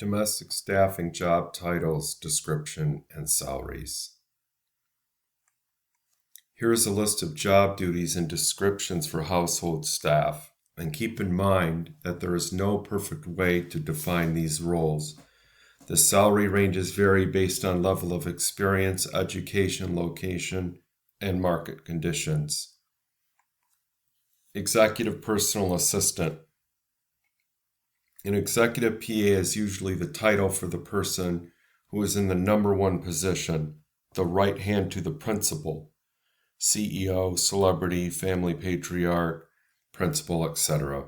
Domestic staffing job titles, description, and salaries. Here is a list of job duties and descriptions for household staff, and keep in mind that there is no perfect way to define these roles. The salary ranges vary based on level of experience, education, location, and market conditions. Executive personal assistant. An executive PA is usually the title for the person who is in the number one position, the right hand to the principal, CEO, celebrity, family patriarch, principal, etc.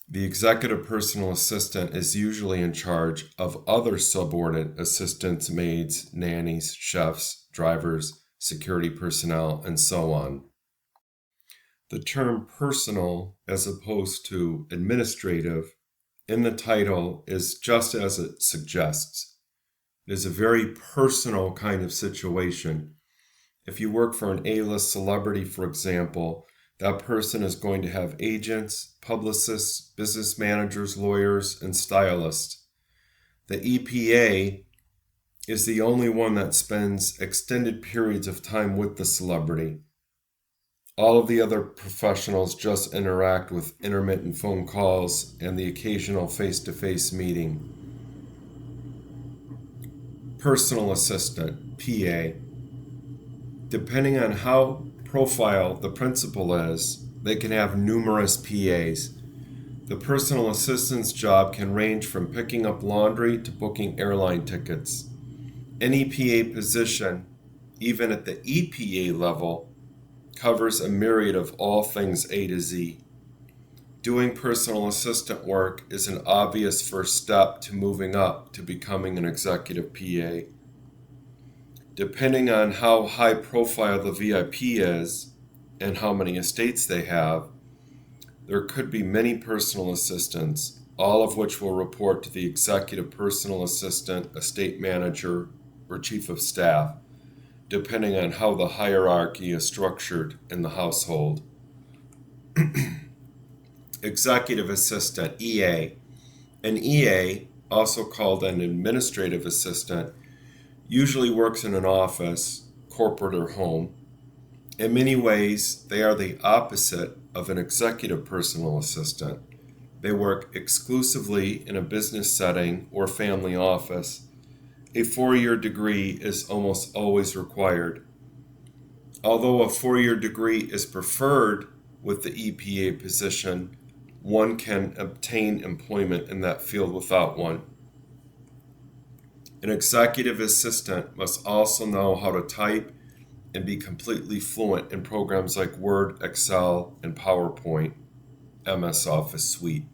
The executive personal assistant is usually in charge of other subordinate assistants, maids, nannies, chefs, drivers, security personnel, and so on. The term personal, as opposed to administrative, in the title is just as it suggests. It is a very personal kind of situation. If you work for an A-list celebrity, for example, that person is going to have agents, publicists, business managers, lawyers, and stylists. The EPA is the only one that spends extended periods of time with the celebrity. All of the other professionals just interact with intermittent phone calls and the occasional face-to-face meeting. Personal assistant, PA. Depending on how profile the principal is, they can have numerous PAs. The personal assistant's job can range from picking up laundry to booking airline tickets. Any PA position, even at the EPA level, covers a myriad of all things A to Z. Doing personal assistant work is an obvious first step to moving up to becoming an executive PA. Depending on how high profile the VIP is and how many estates they have, there could be many personal assistants, all of which will report to the executive personal assistant, estate manager, or chief of staff, depending on how the hierarchy is structured in the household. Executive assistant, EA. An EA, also called an administrative assistant, usually works in an office, corporate, or home. In many ways, they are the opposite of an executive personal assistant. They work exclusively in a business setting or family office. A 4-year degree is almost always required. Although a 4-year degree is preferred with the EPA position, one can obtain employment in that field without one. An executive assistant must also know how to type and be completely fluent in programs like Word, Excel, and PowerPoint, MS Office Suite.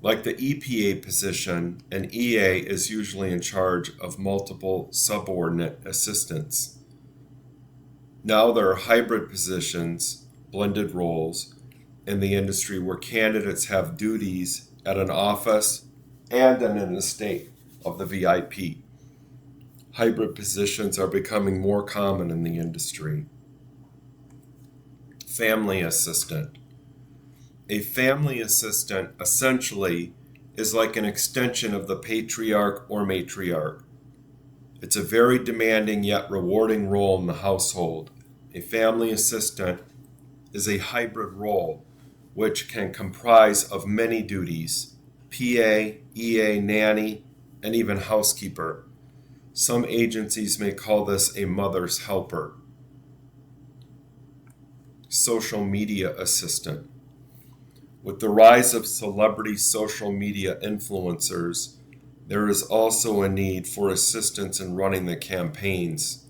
Like the EPA position, an EA is usually in charge of multiple subordinate assistants. Now there are hybrid positions, blended roles, in the industry where candidates have duties at an office and in an estate of the VIP. Hybrid positions are becoming more common in the industry. Family assistant. A family assistant essentially is like an extension of the patriarch or matriarch. It's a very demanding yet rewarding role in the household. A family assistant is a hybrid role which can comprise of many duties: PA, EA, nanny, and even housekeeper. Some agencies may call this a mother's helper. Social media assistant. With the rise of celebrity social media influencers, there is also a need for assistance in running the campaigns.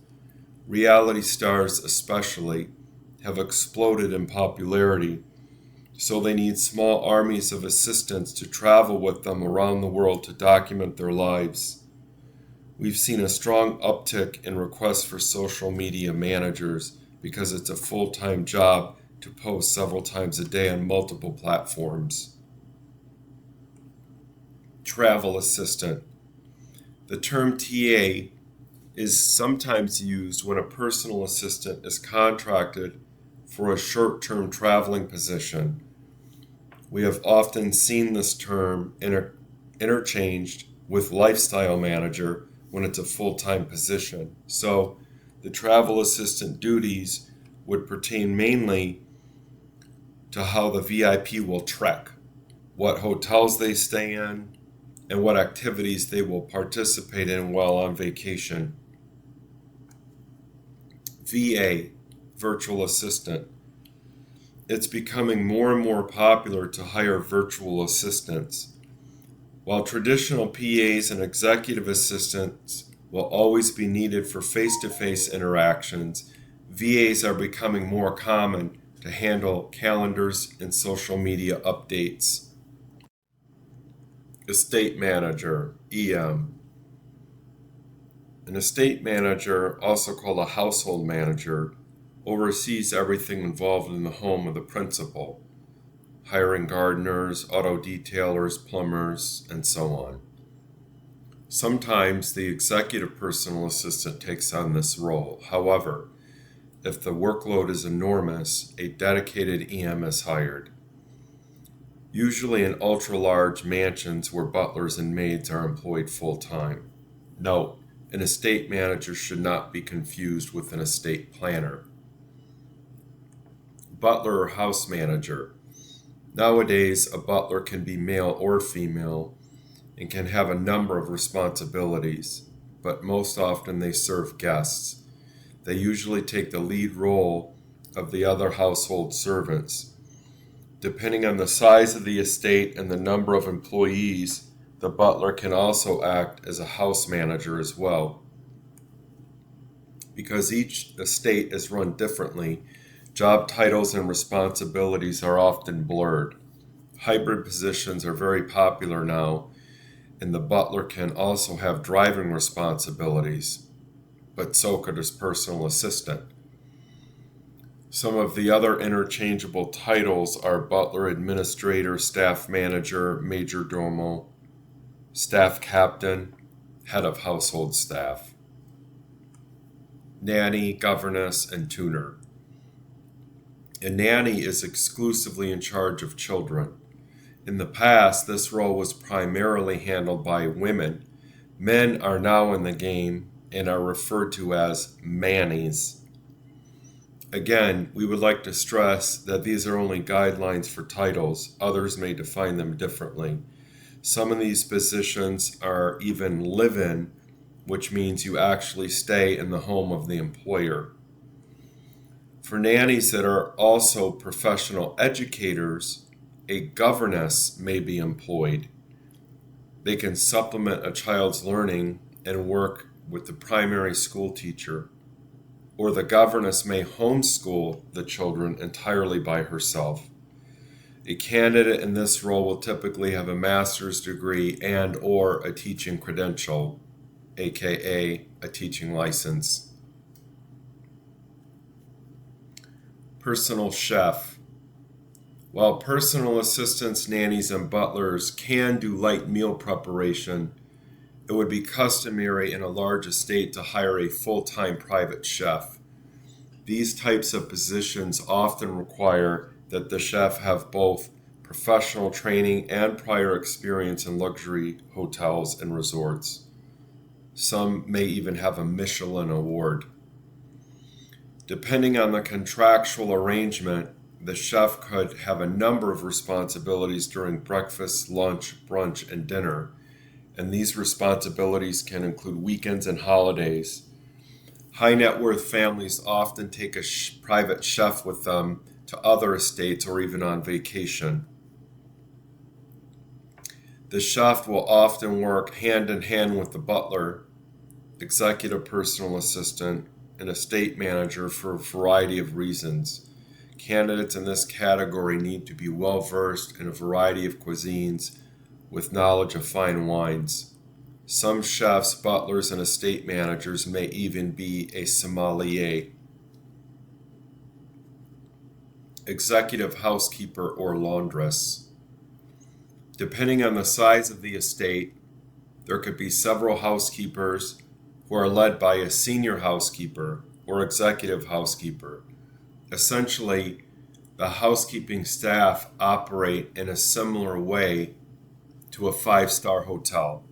Reality stars especially have exploded in popularity, so they need small armies of assistants to travel with them around the world to document their lives. We've seen a strong uptick in requests for social media managers because it's a full-time job to post several times a day on multiple platforms. Travel assistant. The term TA is sometimes used when a personal assistant is contracted for a short-term traveling position. We have often seen this term interchanged with lifestyle manager when it's a full-time position. So the travel assistant duties would pertain mainly to how the VIP will trek, what hotels they stay in, and what activities they will participate in while on vacation. VA, virtual assistant. It's becoming more and more popular to hire virtual assistants. While traditional PAs and executive assistants will always be needed for face-to-face interactions, VAs are becoming more common to handle calendars and social media updates. Estate manager, EM. An estate manager, also called a household manager, oversees everything involved in the home of the principal, hiring gardeners, auto detailers, plumbers, and so on. Sometimes the executive personal assistant takes on this role. However, if the workload is enormous, a dedicated EM is hired. Usually in ultra-large mansions where butlers and maids are employed full-time. Note, an estate manager should not be confused with an estate planner. Butler or house manager. Nowadays, a butler can be male or female and can have a number of responsibilities, but most often they serve guests. They usually take the lead role of the other household servants. Depending on the size of the estate and the number of employees, the butler can also act as a house manager as well. Because each estate is run differently, job titles and responsibilities are often blurred. Hybrid positions are very popular now, and the butler can also have driving responsibilities, but so could his personal assistant. Some of the other interchangeable titles are butler administrator, staff manager, major domo, staff captain, head of household staff, nanny, governess, and tutor. A nanny is exclusively in charge of children. In the past, this role was primarily handled by women. Men are now in the game and are referred to as mannies. Again, we would like to stress that these are only guidelines for titles. Others may define them differently. Some of these positions are even live-in, which means you actually stay in the home of the employer. For nannies that are also professional educators, a governess may be employed. They can supplement a child's learning and work with the primary school teacher, or the governess may homeschool the children entirely by herself. A candidate in this role will typically have a master's degree and or a teaching credential, aka a teaching license. Personal chef. While personal assistants, nannies, and butlers can do light meal preparation, it would be customary in a large estate to hire a full-time private chef. These types of positions often require that the chef have both professional training and prior experience in luxury hotels and resorts. Some may even have a Michelin award. Depending on the contractual arrangement, the chef could have a number of responsibilities during breakfast, lunch, brunch, and dinner, and these responsibilities can include weekends and holidays. High net worth families often take a private chef with them to other estates or even on vacation. The chef will often work hand in hand with the butler, executive personal assistant, and estate manager for a variety of reasons. Candidates in this category need to be well versed in a variety of cuisines with knowledge of fine wines. Some chefs, butlers, and estate managers may even be a sommelier. Executive housekeeper or laundress. Depending on the size of the estate, there could be several housekeepers who are led by a senior housekeeper or executive housekeeper. Essentially, the housekeeping staff operate in a similar way to a 5-star hotel.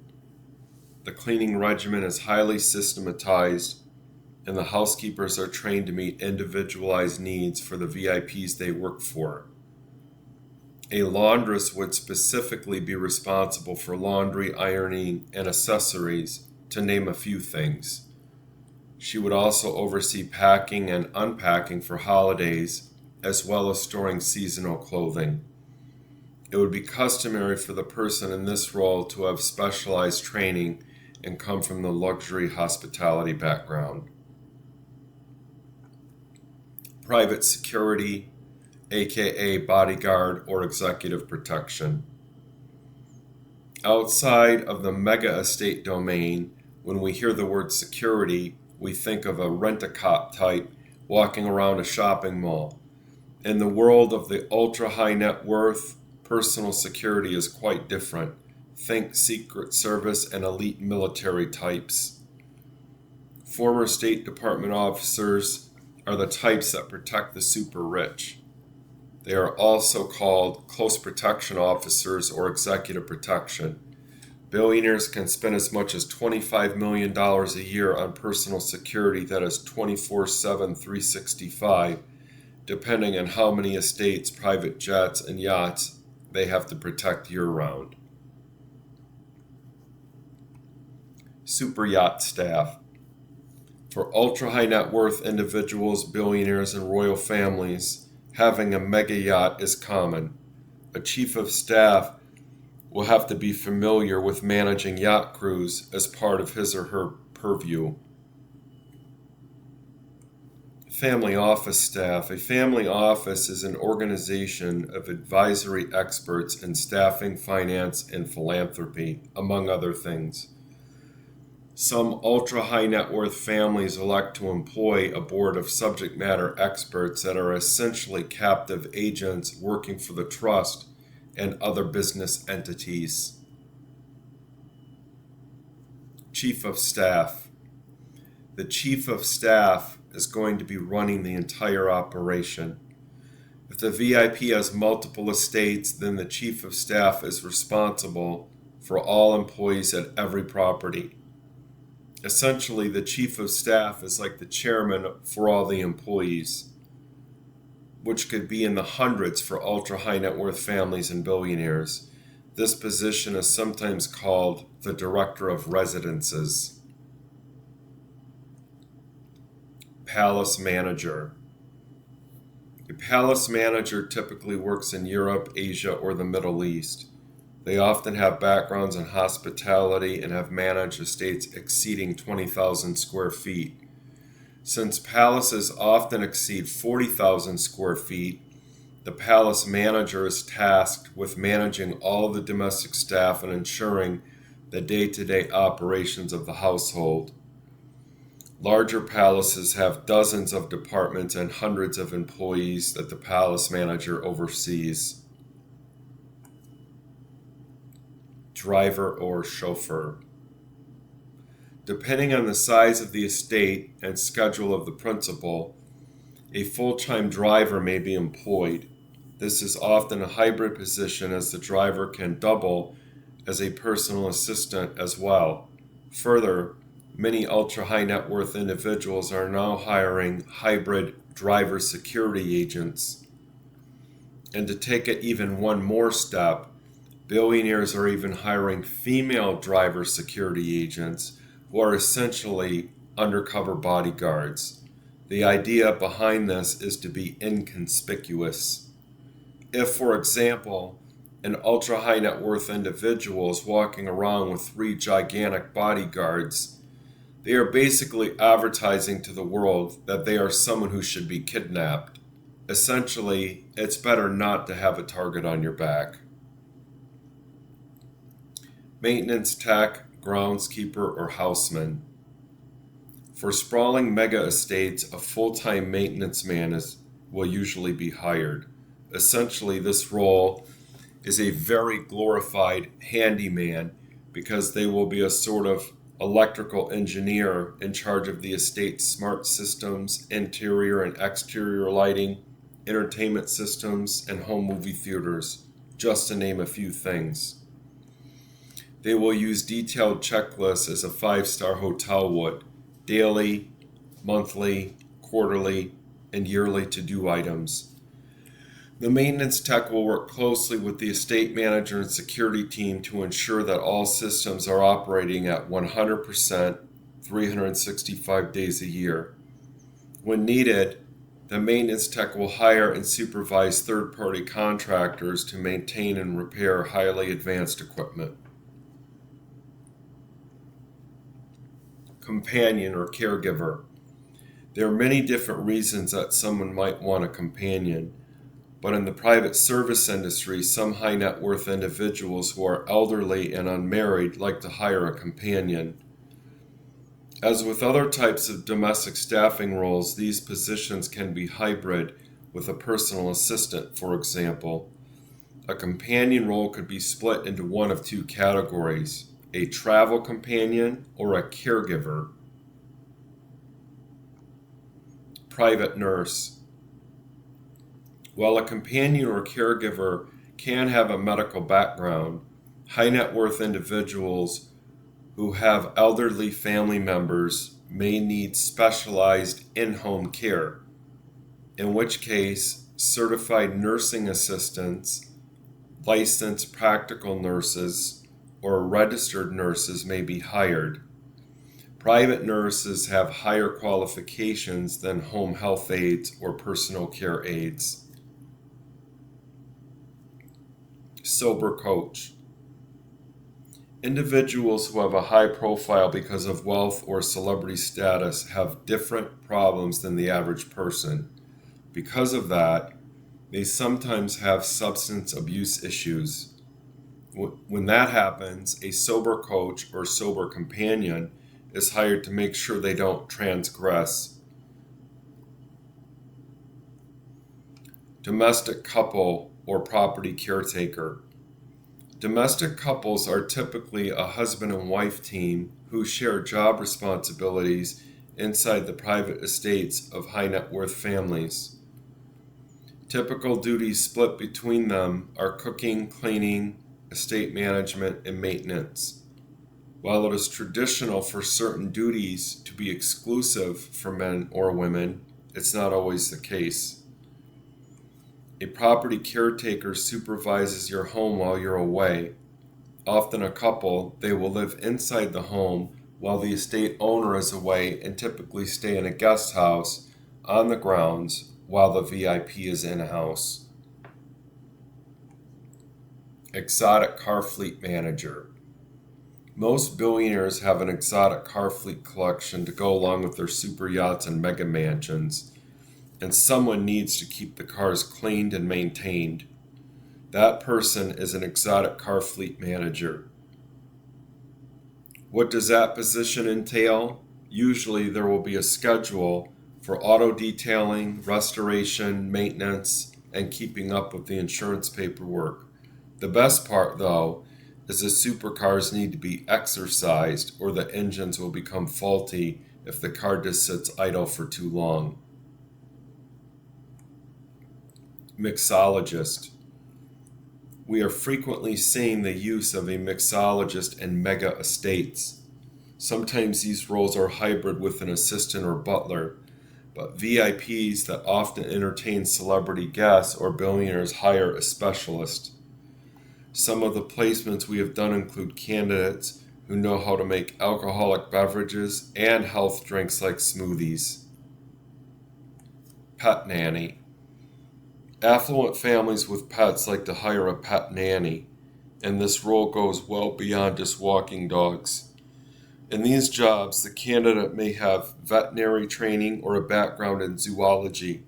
The cleaning regimen is highly systematized, and the housekeepers are trained to meet individualized needs for the VIPs they work for. A laundress would specifically be responsible for laundry, ironing, and accessories, to name a few things. She would also oversee packing and unpacking for holidays, as well as storing seasonal clothing. It would be customary for the person in this role to have specialized training and come from the luxury hospitality background. Private security, aka bodyguard or executive protection. Outside of the mega estate domain, when we hear the word security, we think of a rent-a-cop type walking around a shopping mall. In the world of the ultra-high net worth, personal security is quite different. Think Secret Service and elite military types. Former State Department officers are the types that protect the super rich. They are also called close protection officers or executive protection. Billionaires can spend as much as $25 million a year on personal security that is 24/7, 365, depending on how many estates, private jets, and yachts they have to protect year-round. Super yacht staff. For ultra-high net worth individuals, billionaires, and royal families, having a mega yacht is common. A chief of staff will have to be familiar with managing yacht crews as part of his or her purview. Family office staff. A family office is an organization of advisory experts in staffing, finance, and philanthropy, among other things. Some ultra-high net worth families elect to employ a board of subject matter experts that are essentially captive agents working for the trust and other business entities. Chief of Staff. The Chief of Staff is going to be running the entire operation. If the VIP has multiple estates, then the Chief of Staff is responsible for all employees at every property. Essentially, the Chief of Staff is like the chairman for all the employees, which could be in the hundreds for ultra-high net worth families and billionaires. This position is sometimes called the Director of Residences. Palace Manager. A palace manager typically works in Europe, Asia, or the Middle East. They often have backgrounds in hospitality and have managed estates exceeding 20,000 square feet. Since palaces often exceed 40,000 square feet, the palace manager is tasked with managing all of the domestic staff and ensuring the day-to-day operations of the household. Larger palaces have dozens of departments and hundreds of employees that the palace manager oversees. Driver or chauffeur. Depending on the size of the estate and schedule of the principal, a full-time driver may be employed. This is often a hybrid position as the driver can double as a personal assistant as well. Further, many ultra-high net worth individuals are now hiring hybrid driver security agents. And to take it even one more step, billionaires are even hiring female driver security agents who are essentially undercover bodyguards. The idea behind this is to be inconspicuous. If, for example, an ultra-high net worth individual is walking around with 3 gigantic bodyguards, they are basically advertising to the world that they are someone who should be kidnapped. Essentially, it's better not to have a target on your back. Maintenance tech, groundskeeper, or houseman. For sprawling mega estates, a full-time maintenance man will usually be hired. Essentially, this role is a very glorified handyman because they will be a sort of electrical engineer in charge of the estate's smart systems, interior and exterior lighting, entertainment systems, and home movie theaters, just to name a few things. They will use detailed checklists as a 5-star hotel would: daily, monthly, quarterly, and yearly to-do items. The maintenance tech will work closely with the estate manager and security team to ensure that all systems are operating at 100%, 365 days a year. When needed, the maintenance tech will hire and supervise third-party contractors to maintain and repair highly advanced equipment. Companion or caregiver. There are many different reasons that someone might want a companion, but in the private service industry, some high net worth individuals who are elderly and unmarried like to hire a companion. As with other types of domestic staffing roles, these positions can be hybrid with a personal assistant, for example. A companion role could be split into one of two categories: a travel companion or a caregiver. Private nurse. While a companion or caregiver can have a medical background, high net worth individuals who have elderly family members may need specialized in-home care, in which case certified nursing assistants, licensed practical nurses, or registered nurses may be hired. Private nurses have higher qualifications than home health aides or personal care aides. Sober coach. Individuals who have a high profile because of wealth or celebrity status have different problems than the average person. Because of that, they sometimes have substance abuse issues. When that happens, a sober coach or sober companion is hired to make sure they don't transgress. Domestic couple or property caretaker. Domestic couples are typically a husband and wife team who share job responsibilities inside the private estates of high net worth families. Typical duties split between them are cooking, cleaning, estate management, and maintenance. While it is traditional for certain duties to be exclusive for men or women, it's not always the case. A property caretaker supervises your home while you're away. Often a couple, they will live inside the home while the estate owner is away and typically stay in a guest house on the grounds while the VIP is in-house. Exotic car fleet manager. Most billionaires have an exotic car fleet collection to go along with their super yachts and mega mansions, and someone needs to keep the cars cleaned and maintained. That person is an exotic car fleet manager. What does that position entail? Usually there will be a schedule for auto detailing, restoration, maintenance, and keeping up with the insurance paperwork. The best part, though, is the supercars need to be exercised or the engines will become faulty if the car just sits idle for too long. Mixologist. We are frequently seeing the use of a mixologist in mega estates. Sometimes these roles are hybrid with an assistant or butler, but VIPs that often entertain celebrity guests or billionaires hire a specialist. Some of the placements we have done include candidates who know how to make alcoholic beverages and health drinks like smoothies. Pet nanny. Affluent families with pets like to hire a pet nanny, and this role goes well beyond just walking dogs. In these jobs, the candidate may have veterinary training or a background in zoology.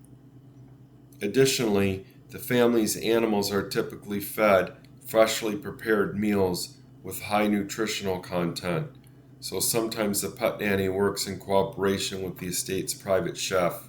Additionally, the family's animals are typically fed freshly prepared meals with high nutritional content, so sometimes the pet nanny works in cooperation with the estate's private chef.